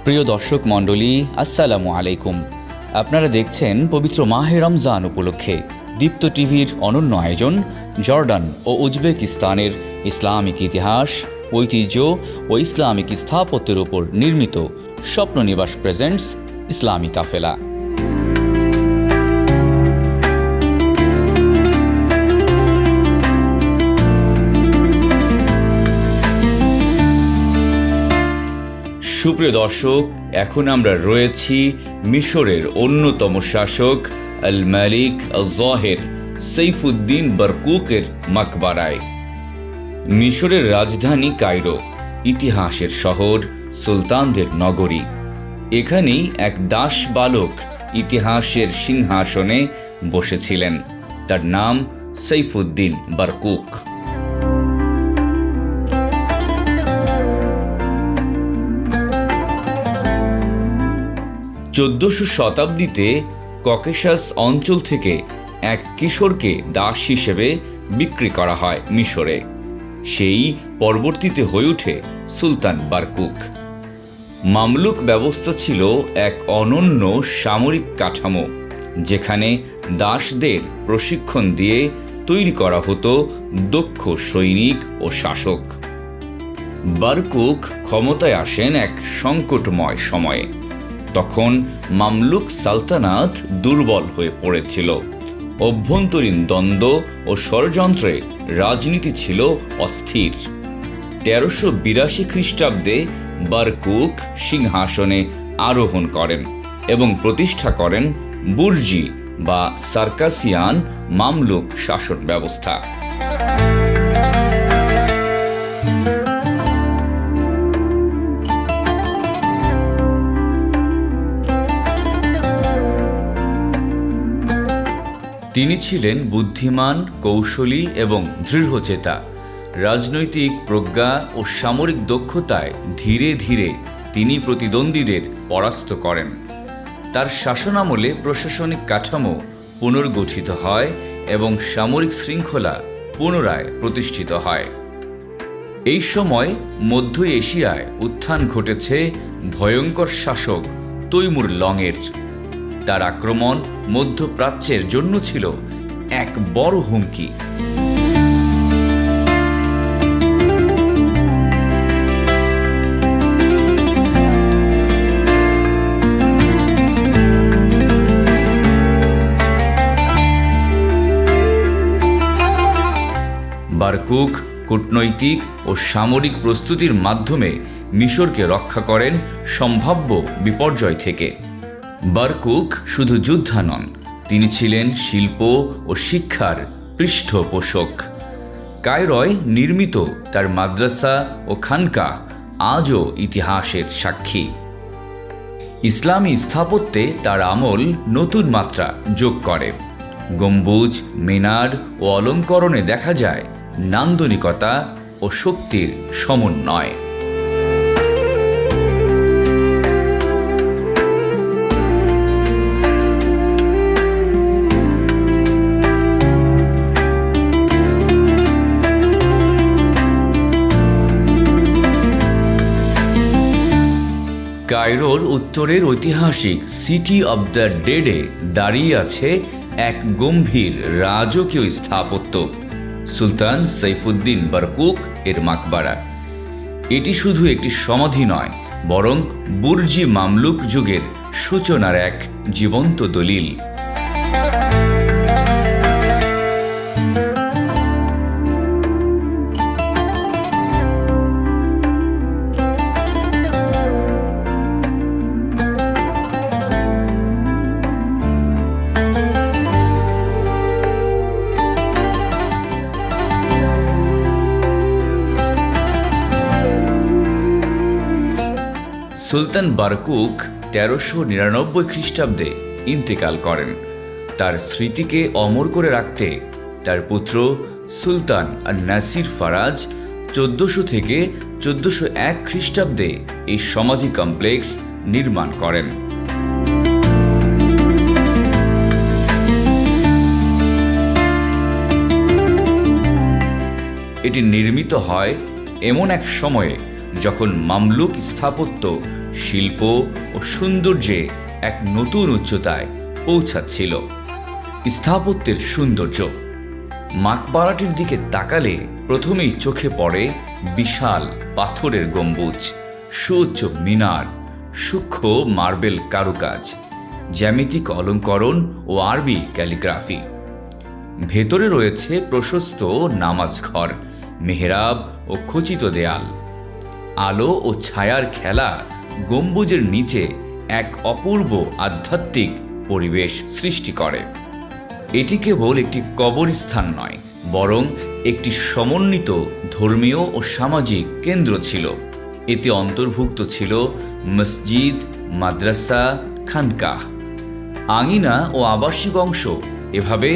প্রিয় দর্শক মণ্ডলী, আসসালামু আলাইকুম। আপনারা দেখছেন পবিত্র মাহে রমজান উপলক্ষে দীপ্ত টিভির অনন্য আয়োজন জর্ডান ও উজবেকিস্তানের ইসলামিক ইতিহাস, ঐতিহ্য ও ইসলামিক স্থাপত্যের উপর নির্মিত স্বপ্ননিবাস প্রেজেন্টস ইসলামী কাফেলা। সুপ্রিয় দর্শক, এখন আমরা রয়েছি মিশরের অন্যতম শাসক আল মালিক আল-জাহের সাইফুদ্দিন বারকুকের মাকবারায়। মিশরের রাজধানী কায়রো, ইতিহাসের শহর, সুলতানদের নগরী। এখানেই এক দাস বালক ইতিহাসের সিংহাসনে বসেছিলেন। তার নাম সাইফুদ্দিন বারকুক। 1400 শতাব্দীতে ককেশাস অঞ্চল থেকে এক কিশোরকে দাস হিসেবে বিক্রি করা হয় মিশরে। সেই পরবর্তীতে হয়ে ওঠে সুলতান বারকুক। মামলুক ব্যবস্থা ছিল এক অনন্য সামরিক কাঠামো, যেখানে দাসদের প্রশিক্ষণ দিয়ে তৈরি করা হতো দক্ষ সৈনিক ও শাসক। বারকুক ক্ষমতায় আসেন এক সংকটময় সময়ে। তখন মামলুক সালতানাত দুর্বল হয়ে পড়েছিল। অভ্যন্তরীণ দ্বন্দ্ব ও ষড়যন্ত্রে রাজনীতি ছিল অস্থির। 1382 খ্রিস্টাব্দে বারকুক সিংহাসনে আরোহণ করেন এবং প্রতিষ্ঠা করেন বুর্জি বা সার্কাসিয়ান মামলুক শাসন ব্যবস্থা। তিনি ছিলেন বুদ্ধিমান, কৌশলী এবং দৃঢ়চেতা। রাজনৈতিক প্রজ্ঞা ও সামরিক দক্ষতায় ধীরে ধীরে তিনি প্রতিদ্বন্দ্বীদের পরাস্ত করেন। তার শাসনামলে প্রশাসনিক কাঠামো পুনর্গঠিত হয় এবং সামরিক শৃঙ্খলা পুনরায় প্রতিষ্ঠিত হয়। এই সময় মধ্য এশিয়ায় উত্থান ঘটেছে ভয়ঙ্কর শাসক তৈমুর লংয়ের। তার আক্রমণ মধ্যপ্রাচ্যের জন্য ছিল এক বড় হুমকি। বারকুক কূটনৈতিক ও সামরিক প্রস্তুতির মাধ্যমে মিশরকে রক্ষা করেন সম্ভাব্য বিপর্যয় থেকে। বারকুক শুধু যোদ্ধা নন, তিনি ছিলেন শিল্প ও শিক্ষার পৃষ্ঠপোষক। কায়রোয় নির্মিত তার মাদ্রাসা ও খানকা আজও ইতিহাসের সাক্ষী। ইসলামী স্থাপত্যে তার আমল নতুন মাত্রা যোগ করে। গম্বুজ, মিনার ও অলঙ্করণে দেখা যায় নান্দনিকতা ও শক্তির সমন্বয়। কায়রোর উত্তরের ঐতিহাসিক সিটি অব দ্য ডেডে দাঁড়িয়ে আছে এক গম্ভীর রাজকীয় স্থাপত্য, সুলতান সাইফুদ্দিন বারকুক এর মাকবারা। এটি শুধু একটি সমাধি নয়, বরং বুর্জি মামলুক যুগের সূচনার এক জীবন্ত দলিল। সুলতান বারকুক 1399 খ্রিস্টাব্দে ইন্তেকাল করেন। তার স্মৃতিকে অমর করে রাখতে তার পুত্র সুলতান আন-নাসির ফারাজ 1400 থেকে 1401 খ্রিস্টাব্দে এই সমাধি কমপ্লেক্স নির্মাণ করেন। এটি নির্মিত হয় এমন এক সময়ে যখন মামলুক স্থাপত্য শিল্প ও সৌন্দর্যে এক নতুন উচ্চতায় পৌঁছাচ্ছিল। স্থাপত্যের সৌন্দর্য। মাকবারাটির দিকে তাকালে প্রথমেই চোখে পড়ে বিশাল পাথরের গম্বুজ, সুউচ্চ মিনার, সূক্ষ্ম মার্বেল কারুকাজ, জ্যামিতিক অলঙ্করণ ও আরবি ক্যালিগ্রাফি। ভেতরে রয়েছে প্রশস্ত নামাজ ঘর, মেহরাব ও খচিত দেয়াল। আলো ও ছায়ার খেলা গম্বুজের নিচে এক অপূর্ব আধ্যাত্মিক পরিবেশ সৃষ্টি করে। এটি কেবল একটি কবরস্থান নয়, বরং একটি সমন্বিত ধর্মীয় ও সামাজিক কেন্দ্র ছিল। এতে অন্তর্ভুক্ত ছিল মসজিদ, মাদ্রাসা, খানকাহ, আঙিনা ও আবাসিক অংশ। এভাবে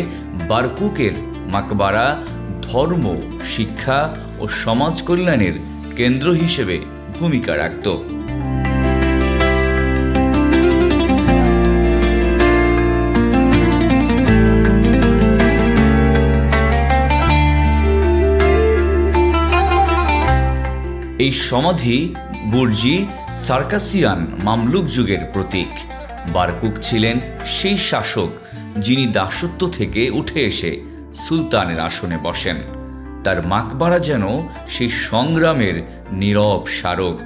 বারকুকের মাকবারা ধর্ম, শিক্ষা ও সমাজ কল্যাণের কেন্দ্র হিসেবে ভূমিকা রাখত। এই সমাধি বুর্জি সার্কাসিয়ান মামলুক যুগের প্রতীক। বারকুক ছিলেন সেই শাসক যিনি দাসত্ব থেকে উঠে এসে সুলতানের আসনে বসেন। তার মাকবারা যেন সেই সংগ্রামের নীরব স্মারক।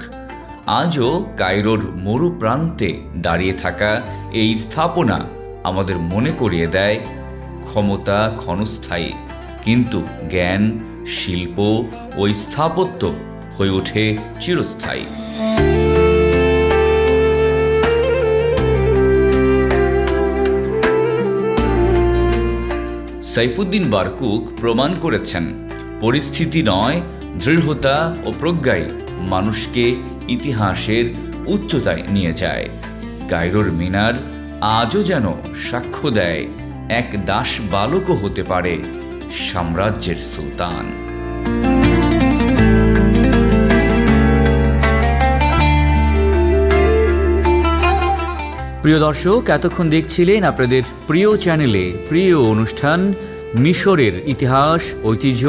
আজও কায়রোর মরু প্রান্তে দাঁড়িয়ে থাকা এই স্থাপনা আমাদের মনে করিয়ে দেয়, ক্ষমতা ক্ষণস্থায়ী, কিন্তু জ্ঞান, শিল্প ও স্থাপত্য হয়ে ওঠে চিরস্থায়ী। সাইফুদ্দিন বারকুক প্রমাণ করেছেন, পরিস্থিতি নয়, দৃঢ়তা ও প্রজ্ঞাই মানুষকে ইতিহাসের উচ্চতায় নিয়ে যায়। কায়রোর মিনার আজও যেন সাক্ষ্য দেয়, এক দাস বালকও হতে পারে সাম্রাজ্যের সুলতান। প্রিয় দর্শক, এতক্ষণ দেখছিলেন আপনাদের প্রিয় চ্যানেলে প্রিয় অনুষ্ঠান মিশরের ইতিহাস, ঐতিহ্য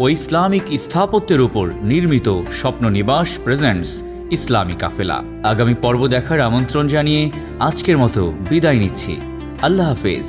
ও ইসলামিক স্থাপত্যের উপর নির্মিত স্বপ্ননিবাস প্রেজেন্টস ইসলামী কাফেলা। আগামী পর্ব দেখার আমন্ত্রণ জানিয়ে আজকের মতো বিদায় নিচ্ছি। আল্লাহ হাফেজ।